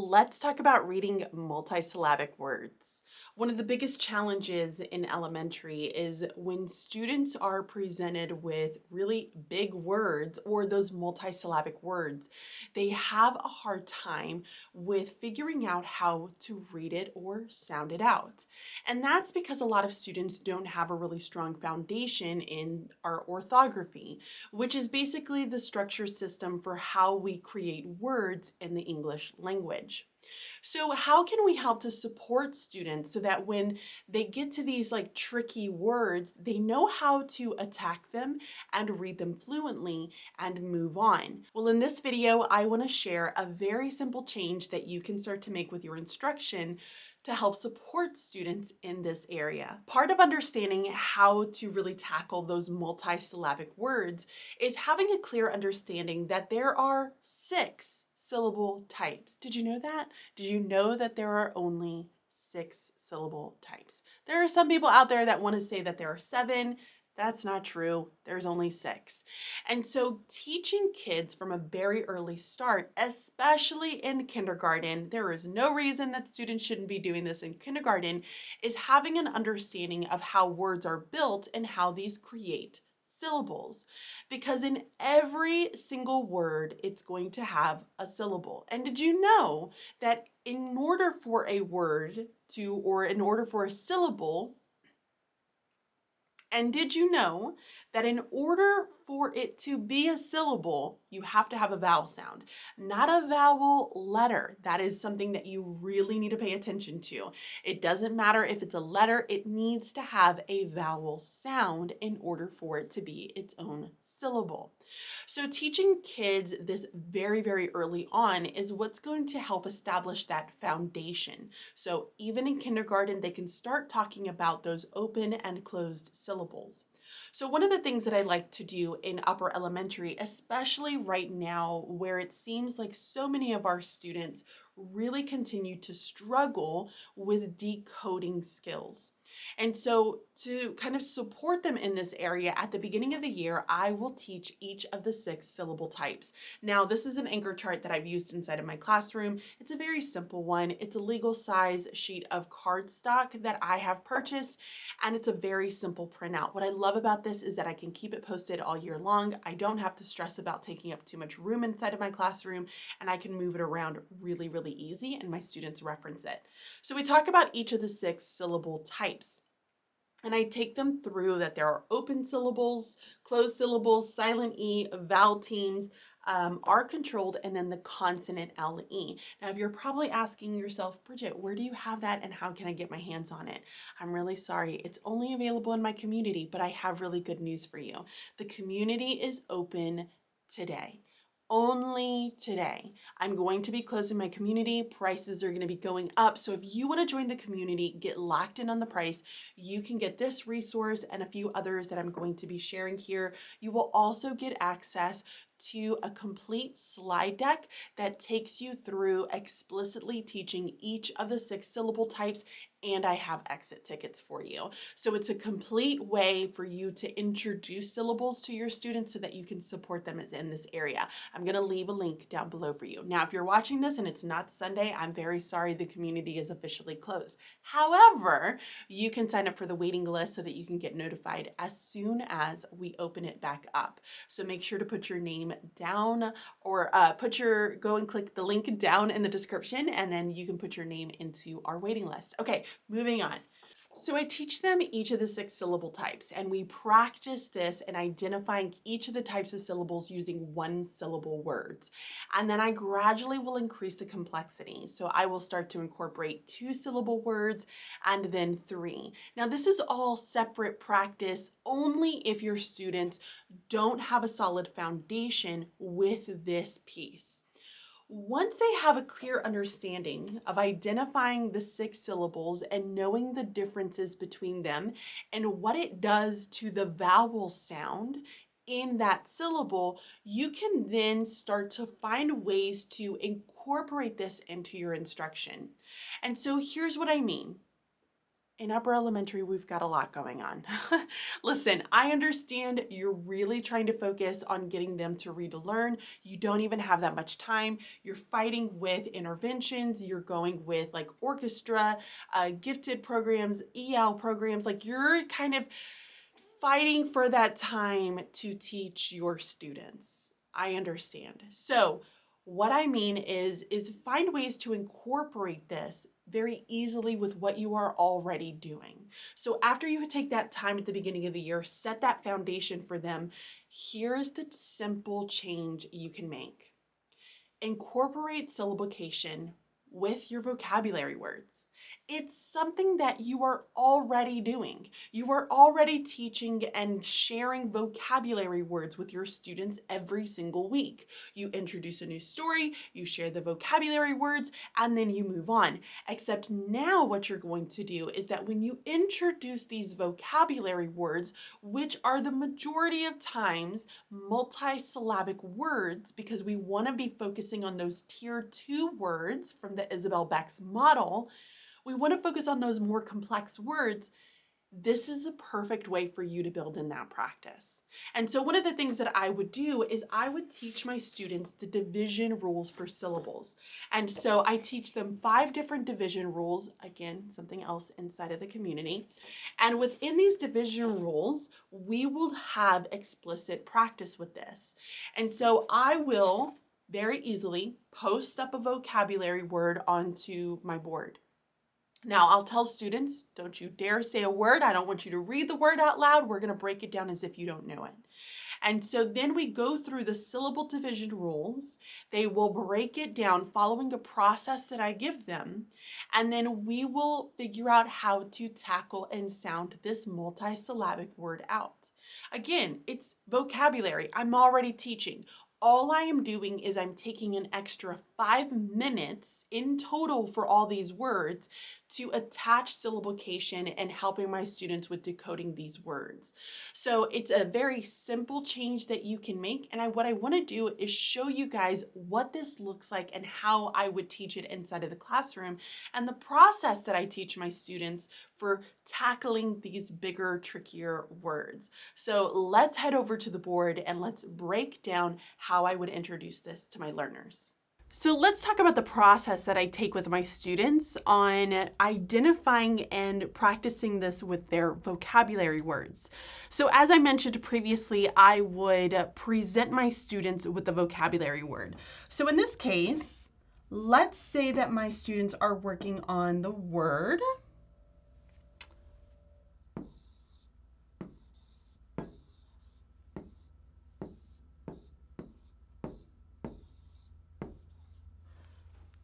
Let's talk about reading multisyllabic words. One of the biggest challenges in elementary is when students are presented with really big words or those multisyllabic words, they have a hard time with figuring out how to read it or sound it out. And that's because a lot of students don't have a really strong foundation in our orthography, which is basically the structure system for how we create words in the English language. So how can we help to support students so that when they get to these like tricky words, they know how to attack them and read them fluently and move on? Well, in this video, I want to share a very simple change that you can start to make with your instruction to help support students in this area. Part of understanding how to really tackle those multisyllabic words is having a clear understanding that there are 6 syllable types. Did you know that? Did you know that there are only 6 syllable types? There are some people out there that want to say that there are 7. That's not true. There's only 6. And so teaching kids from a very early start, especially in kindergarten, there is no reason that students shouldn't be doing this in kindergarten, is having an understanding of how words are built and how these create syllables. Because in every single word, it's going to have a syllable. And did you know that in order for a word to, or in order for a syllable, and did you know that in order for it to be a syllable, you have to have a vowel sound, not a vowel letter? That is something that you really need to pay attention to. It doesn't matter if it's a letter, it needs to have a vowel sound in order for it to be its own syllable. So teaching kids this very, very early on is what's going to help establish that foundation. So even in kindergarten, they can start talking about those open and closed syllables. So one of the things that I like to do in upper elementary, especially right now where it seems like so many of our students really continue to struggle with decoding skills. And so to kind of support them in this area, at the beginning of the year, I will teach each of the 6 syllable types. Now, this is an anchor chart that I've used inside of my classroom. It's a very simple one. It's a legal size sheet of cardstock that I have purchased, and it's a very simple printout. What I love about this is that I can keep it posted all year long. I don't have to stress about taking up too much room inside of my classroom, and I can move it around really, really easy, and my students reference it. So we talk about each of the 6 syllable types. And I take them through that there are open syllables, closed syllables, silent E, vowel teams, are controlled, and then the consonant LE. Now, if you're probably asking yourself, Bridget, where do you have that and how can I get my hands on it? I'm really sorry. It's only available in my community, but I have really good news for you. The community is open today. Only today. I'm going to be closing my community. Prices are going to be going up. So if you want to join the community, get locked in on the price, you can get this resource and a few others that I'm going to be sharing here. You will also get access to a complete slide deck that takes you through explicitly teaching each of the 6 syllable types, and I have exit tickets for you. So it's a complete way for you to introduce syllables to your students so that you can support them in this area. I'm going to leave a link down below for you. Now, if you're watching this and it's not Sunday, I'm very sorry, the community is officially closed. However, you can sign up for the waiting list so that you can get notified as soon as we open it back up. So make sure to put your name down, or go and click the link down in the description, and then you can put your name into our waiting list. Okay, moving on. So I teach them each of the 6 syllable types, and we practice this in identifying each of the types of syllables using 1 syllable words. And then I gradually will increase the complexity. So I will start to incorporate 2 syllable words and then 3. Now this is all separate practice only if your students don't have a solid foundation with this piece. Once they have a clear understanding of identifying the 6 syllables and knowing the differences between them and what it does to the vowel sound in that syllable, you can then start to find ways to incorporate this into your instruction. And so here's what I mean. In upper elementary, we've got a lot going on. Listen, I understand you're really trying to focus on getting them to read to learn. You don't even have that much time. You're fighting with interventions. You're going with like orchestra, gifted programs, EL programs. Like you're kind of fighting for that time to teach your students. I understand. So what I mean is find ways to incorporate this very easily with what you are already doing. So after you take that time at the beginning of the year, set that foundation for them, here's the simple change you can make. Incorporate syllabication with your vocabulary words. It's something that you are already doing. You are already teaching and sharing vocabulary words with your students every single week. You introduce a new story, you share the vocabulary words, and then you move on. Except now what you're going to do is that when you introduce these vocabulary words, which are the majority of times multisyllabic words, because we want to be focusing on those tier 2 words from the Isabel Beck's model, we want to focus on those more complex words. This is a perfect way for you to build in that practice. And so one of the things that I would do is I would teach my students the division rules for syllables. And so I teach them 5 different division rules, again, something else inside of the community. And within these division rules, we will have explicit practice with this. And so I will very easily post up a vocabulary word onto my board. Now, I'll tell students, don't you dare say a word. I don't want you to read the word out loud. We're going to break it down as if you don't know it. And so then we go through the syllable division rules. They will break it down following a process that I give them. And then we will figure out how to tackle and sound this multisyllabic word out. Again, it's vocabulary. I'm already teaching. All I am doing is I'm taking an extra 5 minutes in total for all these words to attach syllabication and helping my students with decoding these words. So it's a very simple change that you can make. And what I want to do is show you guys what this looks like and how I would teach it inside of the classroom and the process that I teach my students for tackling these bigger, trickier words. So let's head over to the board and let's break down how I would introduce this to my learners. So let's talk about the process that I take with my students on identifying and practicing this with their vocabulary words. So as I mentioned previously, I would present my students with the vocabulary word. So in this case, let's say that my students are working on the word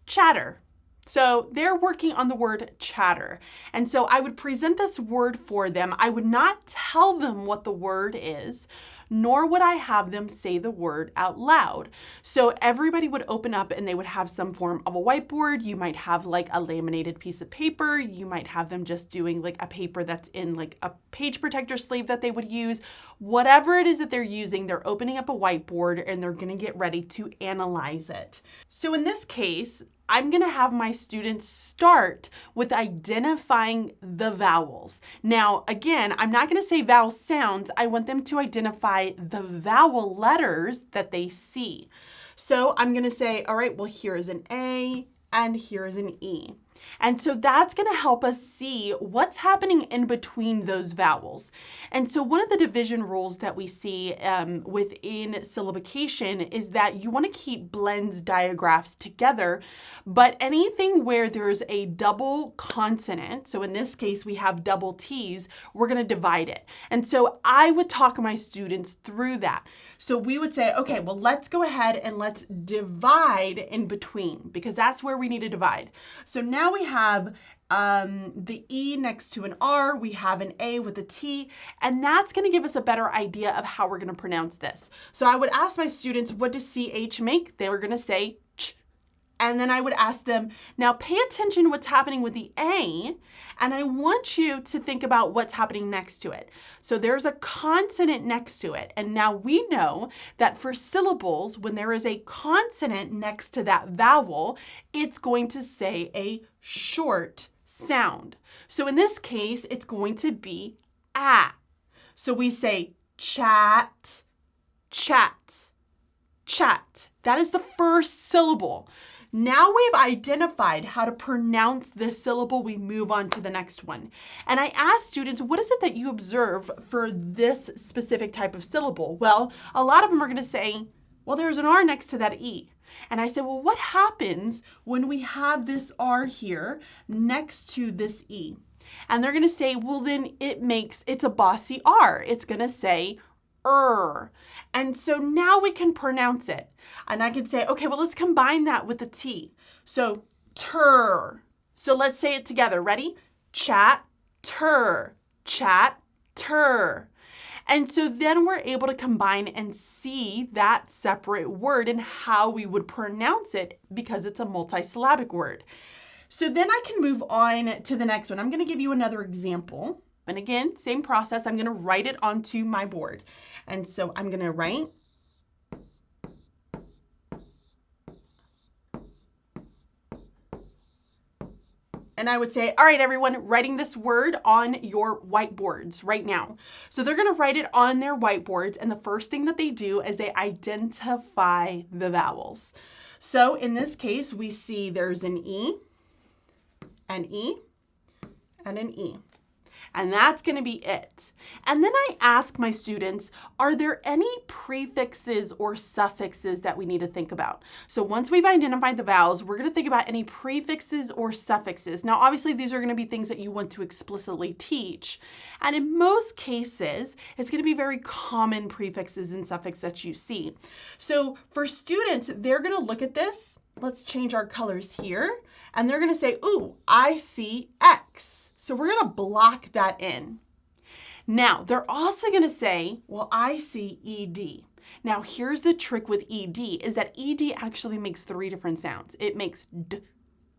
chatter. So they're working on the word chatter. And so I would present this word for them. I would not tell them what the word is, nor would I have them say the word out loud. So everybody would open up and they would have some form of a whiteboard. You might have like a laminated piece of paper. You might have them just doing like a paper that's in like a page protector sleeve that they would use. Whatever it is that they're using, they're opening up a whiteboard and they're going to get ready to analyze it. So in this case, I'm going to have my students start with identifying the vowels. Now, again, I'm not going to say vowel sounds. I want them to identify the vowel letters that they see. So I'm going to say, all right, well, here is an A and here is an E. And so that's going to help us see what's happening in between those vowels. And so one of the division rules that we see within syllabication is that you want to keep blends digraphs together, but anything where there's a double consonant, so in this case we have double T's, we're going to divide it. And so I would talk my students through that. So we would say, okay, well, let's go ahead and let's divide in between because that's where we need to divide. So now we have the E next to an R, we have an A with a T, and that's going to give us a better idea of how we're going to pronounce this. So I would ask my students, what does CH make? They were going to say ch. And then I would ask them, now pay attention to what's happening with the A, and I want you to think about what's happening next to it. So there's a consonant next to it. And now we know that for syllables, when there is a consonant next to that vowel, it's going to say a short sound. So in this case, it's going to be ah. So we say chat, chat, chat. That is the first syllable. Now we've identified how to pronounce this syllable, we move on to the next one. And I asked students, what is it that you observe for this specific type of syllable? Well, a lot of them are going to say, well, there's an R next to that E. And I said, well, what happens when we have this R here next to this E? And they're going to say, well, then it's a bossy R. It's going to say and so now we can pronounce it. And I can say, okay, well, let's combine that with the T. So tur. So let's say it together. Ready? Chat, tur, chat, tur. And so then we're able to combine and see that separate word and how we would pronounce it because it's a multisyllabic word. So then I can move on to the next one. I'm going to give you another example. And again, same process. I'm going to write it onto my board. And so I'm going to write and I would say, all right, everyone, writing this word on your whiteboards right now. So they're going to write it on their whiteboards. And the first thing that they do is they identify the vowels. So in this case, we see there's an E, an E, and an E. And that's going to be it. And then I ask my students, are there any prefixes or suffixes that we need to think about? So once we've identified the vowels, we're going to think about any prefixes or suffixes. Now, obviously, these are going to be things that you want to explicitly teach. And in most cases, it's going to be very common prefixes and suffixes that you see. So for students, they're going to look at this. Let's change our colors here. And they're going to say, ooh, I see X. So we're going to block that in. Now, they're also going to say, well, I see ED. Now, here's the trick with ED is that ED actually makes 3 different sounds. It makes D,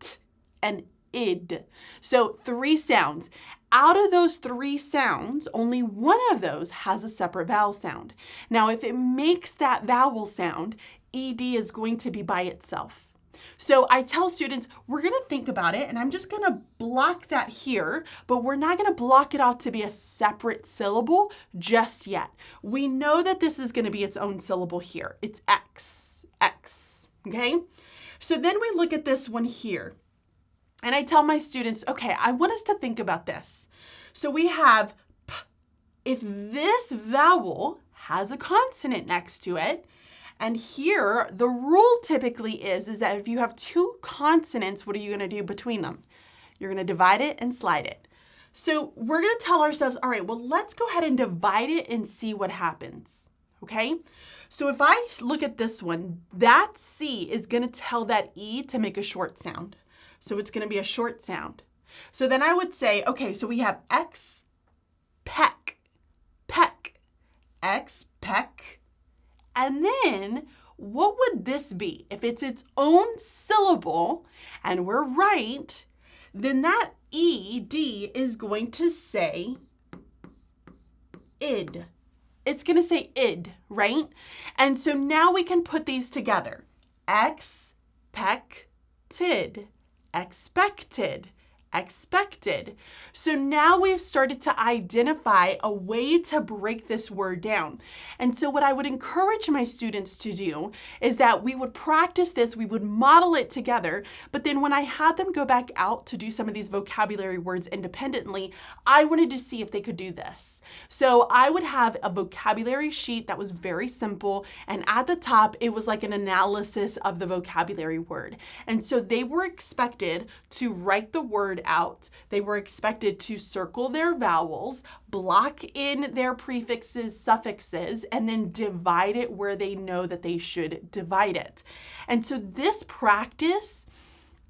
T, and ID. So 3 sounds. Out of those 3 sounds, only one of those has a separate vowel sound. Now, if it makes that vowel sound, ED is going to be by itself. So I tell students, we're going to think about it, and I'm just going to block that here, but we're not going to block it out to be a separate syllable just yet. We know that this is going to be its own syllable here. It's X, X, okay? So then we look at this one here, and I tell my students, okay, I want us to think about this. So we have P. If this vowel has a consonant next to it, and here, the rule typically is that if you have 2 consonants, what are you going to do between them? You're going to divide it and slide it. So we're going to tell ourselves, all right, well, let's go ahead and divide it and see what happens, okay? So if I look at this one, that C is going to tell that E to make a short sound. So it's going to be a short sound. So then I would say, okay, so we have X, peck, peck, X, peck. And then what would this be? If it's its own syllable and we're right, then that ED is going to say id. It's going to say id, right? And so now we can put these together. Expected, expected, expected. So now we've started to identify a way to break this word down. And so what I would encourage my students to do is that we would practice this, we would model it together, but then when I had them go back out to do some of these vocabulary words independently, I wanted to see if they could do this. So I would have a vocabulary sheet that was very simple, and at the top, it was like an analysis of the vocabulary word. And so they were expected to write the word out. They were expected to circle their vowels, block in their prefixes, suffixes, and then divide it where they know that they should divide it. And so this practice,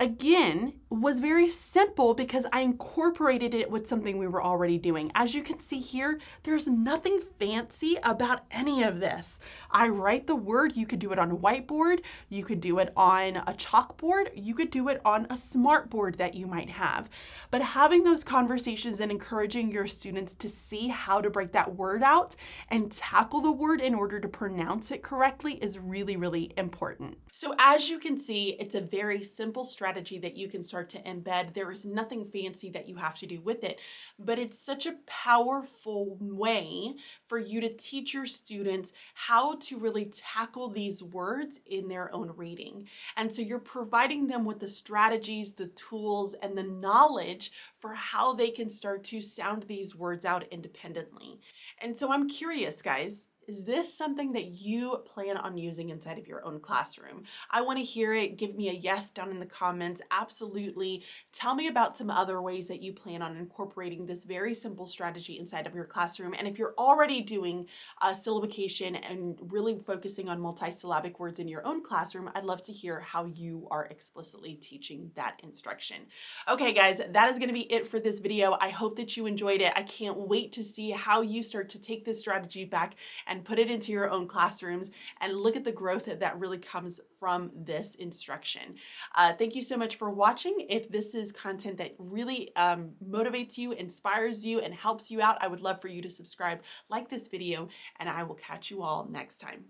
again, was very simple because I incorporated it with something we were already doing. As you can see here, there's nothing fancy about any of this. I write the word. You could do it on a whiteboard. You could do it on a chalkboard. You could do it on a smart board that you might have. But having those conversations and encouraging your students to see how to break that word out and tackle the word in order to pronounce it correctly is really, really important. So as you can see, it's a very simple strategy that you can start start to embed. There is nothing fancy that you have to do with it, but it's such a powerful way for you to teach your students how to really tackle these words in their own reading. And so you're providing them with the strategies, the tools, and the knowledge for how they can start to sound these words out independently. And so I'm curious, guys, is this something that you plan on using inside of your own classroom? I want to hear it. Give me a yes down in the comments. Absolutely. Tell me about some other ways that you plan on incorporating this very simple strategy inside of your classroom. And if you're already doing syllabication and really focusing on multisyllabic words in your own classroom, I'd love to hear how you are explicitly teaching that instruction. Okay, guys, that is going to be it for this video. I hope that you enjoyed it. I can't wait to see how you start to take this strategy back and put it into your own classrooms and look at the growth that really comes from this instruction. Thank you so much for watching. If this is content that really motivates you, inspires you, and helps you out, I would love for you to subscribe, like this video, and I will catch you all next time.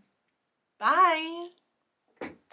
Bye.